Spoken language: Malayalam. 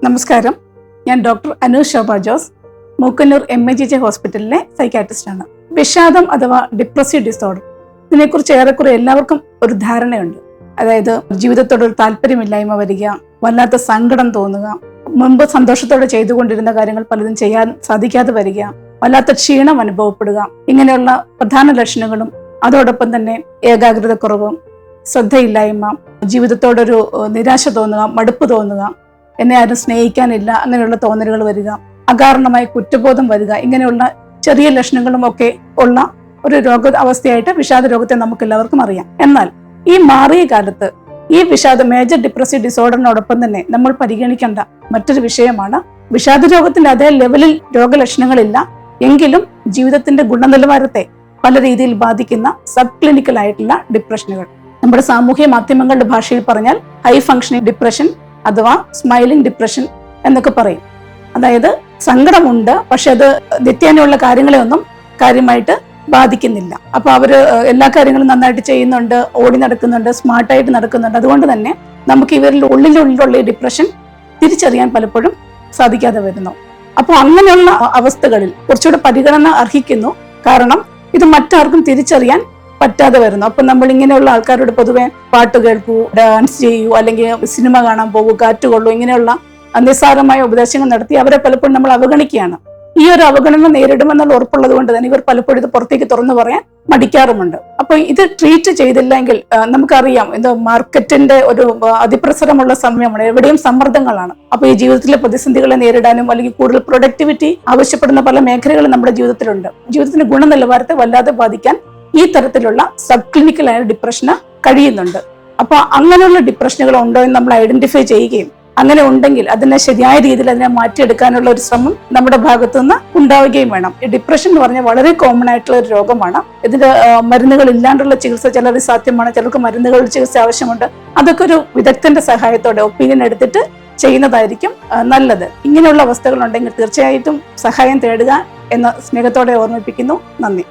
നമസ്കാരം, ഞാൻ ഡോക്ടർ അനു ശോഭ ജോസ്, മൂക്കന്നൂർ MAGJ ഹോസ്പിറ്റലിലെ സൈക്കാട്രിസ്റ്റാണ്. വിഷാദം അഥവാ ഡിപ്രസീവ് ഡിസോർഡർ, ഇതിനെക്കുറിച്ച് ഏറെക്കുറെ എല്ലാവർക്കും ഒരു ധാരണയുണ്ട്. അതായത് ജീവിതത്തോടൊരു താല്പര്യമില്ലായ്മ വരിക, വല്ലാത്ത സങ്കടം തോന്നുക, മുമ്പ് സന്തോഷത്തോടെ ചെയ്തുകൊണ്ടിരുന്ന കാര്യങ്ങൾ പലതും ചെയ്യാൻ സാധിക്കാതെ വരിക, വല്ലാത്ത ക്ഷീണം അനുഭവപ്പെടുക, ഇങ്ങനെയുള്ള പ്രധാന ലക്ഷണങ്ങളും അതോടൊപ്പം തന്നെ ഏകാഗ്രതക്കുറവ്, ശ്രദ്ധയില്ലായ്മ, ജീവിതത്തോടൊരു നിരാശ തോന്നുക, മടുപ്പ് തോന്നുക, എന്നെ ആരും സ്നേഹിക്കാനില്ല, അങ്ങനെയുള്ള തോന്നലുകൾ വരിക, അകാരണമായി കുറ്റബോധം വരിക, ഇങ്ങനെയുള്ള ചെറിയ ലക്ഷണങ്ങളും ഒക്കെ ഉള്ള ഒരു അവസ്ഥയായിട്ട് വിഷാദ രോഗത്തെ നമുക്ക് എല്ലാവർക്കും അറിയാം. എന്നാൽ ഈ മാറിയ കാലത്ത് ഈ മേജർ ഡിപ്രസീവ് ഡിസോർഡറിനോടൊപ്പം തന്നെ നമ്മൾ പരിഗണിക്കേണ്ട മറ്റൊരു വിഷയമാണ് വിഷാദ രോഗത്തിന്റെ അതേ ലെവലിൽ രോഗലക്ഷണങ്ങളില്ല എങ്കിലും ജീവിതത്തിന്റെ ഗുണനിലവാരത്തെ പല രീതിയിൽ ബാധിക്കുന്ന സബ് ക്ലിനിക്കൽ ആയിട്ടുള്ള ഡിപ്രഷനുകൾ. നമ്മുടെ സാമൂഹ്യ മാധ്യമങ്ങളുടെ ഭാഷയിൽ പറഞ്ഞാൽ ഹൈ ഫങ്ഷനിങ് ഡിപ്രഷൻ അഥവാ സ്മൈലിംഗ് ഡിപ്രഷൻ എന്നൊക്കെ പറയും. അതായത് സങ്കടമുണ്ട്, പക്ഷെ അത് നിത്യേനയുള്ള കാര്യങ്ങളെ ഒന്നും കാര്യമായിട്ട് ബാധിക്കുന്നില്ല. അപ്പൊ അവര് എല്ലാ കാര്യങ്ങളും നന്നായിട്ട് ചെയ്യുന്നുണ്ട്, ഓടി നടക്കുന്നുണ്ട്, സ്മാർട്ടായിട്ട് നടക്കുന്നുണ്ട്. അതുകൊണ്ട് തന്നെ നമുക്ക് ഇവരിൽ ഉള്ളിലുള്ള ഡിപ്രഷൻ തിരിച്ചറിയാൻ പലപ്പോഴും സാധിക്കാതെ വരുന്നു. അപ്പോൾ അങ്ങനെയുള്ള അവസ്ഥകളിൽ കുറച്ചുകൂടെ പരിഗണന അർഹിക്കുന്നു. കാരണം ഇത് മറ്റാർക്കും തിരിച്ചറിയാൻ പറ്റാതെ വരുന്നു. അപ്പൊ നമ്മൾ ഇങ്ങനെയുള്ള ആൾക്കാരോട് പൊതുവെ പാട്ട് കേൾക്കൂ, ഡാൻസ് ചെയ്യൂ, അല്ലെങ്കിൽ സിനിമ കാണാൻ പോകൂ, കാറ്റുകൊള്ളൂ, ഇങ്ങനെയുള്ള നിസ്സാരമായ ഉപദേശങ്ങൾ നടത്തി അവരെ പലപ്പോഴും നമ്മൾ അവഗണിക്കുകയാണ്. ഈ ഒരു അവഗണന നേരിടുമെന്നുള്ള ഉറപ്പുള്ളത് കൊണ്ട് തന്നെ ഇവർ പലപ്പോഴും ഇത് പുറത്തേക്ക് തുറന്നു പറയാൻ മടിക്കാറുമുണ്ട്. അപ്പൊ ഇത് ട്രീറ്റ് ചെയ്തില്ലെങ്കിൽ നമുക്കറിയാം, ഇത് മാർക്കറ്റിന്റെ ഒരു അതിപ്രസരമുള്ള സമയമാണ്, എവിടെയും സമ്മർദ്ദങ്ങളാണ്. അപ്പൊ ഈ ജീവിതത്തിലെ പ്രതിസന്ധികളെ നേരിടാനും അല്ലെങ്കിൽ കൂടുതൽ പ്രൊഡക്ടിവിറ്റി ആവശ്യപ്പെടുന്ന പല മേഖലകളും നമ്മുടെ ജീവിതത്തിലുണ്ട്. ജീവിതത്തിന്റെ ഗുണനിലവാരത്തെ വല്ലാതെ ബാധിക്കാൻ ഈ തരത്തിലുള്ള സബ് ക്ലിനിക്കലായ ഡിപ്രഷന് കഴിയുന്നുണ്ട്. അപ്പൊ അങ്ങനെയുള്ള ഡിപ്രഷനുകൾ ഉണ്ടോ എന്ന് നമ്മൾ ഐഡന്റിഫൈ ചെയ്യുകയും അങ്ങനെ ഉണ്ടെങ്കിൽ അതിനെ ശരിയായ രീതിയിൽ അതിനെ മാറ്റിയെടുക്കാനുള്ള ഒരു ശ്രമം നമ്മുടെ ഭാഗത്തു നിന്ന് ഉണ്ടാവുകയും വേണം. ഈ ഡിപ്രഷൻ എന്ന് പറഞ്ഞാൽ വളരെ കോമൺ ആയിട്ടുള്ള ഒരു രോഗമാണ്. ഇതിന്റെ മരുന്നുകൾ ഇല്ലാണ്ടുള്ള ചികിത്സ ചിലർ സാധ്യമാണ്, ചിലർക്ക് മരുന്നുകളുടെ ചികിത്സ ആവശ്യമുണ്ട്. അതൊക്കെ ഒരു വിദഗ്ധന്റെ സഹായത്തോടെ ഒപ്പീനിയൻ എടുത്തിട്ട് ചെയ്യുന്നതായിരിക്കും നല്ലത്. ഇങ്ങനെയുള്ള അവസ്ഥകൾ ഉണ്ടെങ്കിൽ തീർച്ചയായിട്ടും സഹായം തേടുക എന്ന് സ്നേഹത്തോടെ ഓർമ്മിപ്പിക്കുന്നു. നന്ദി.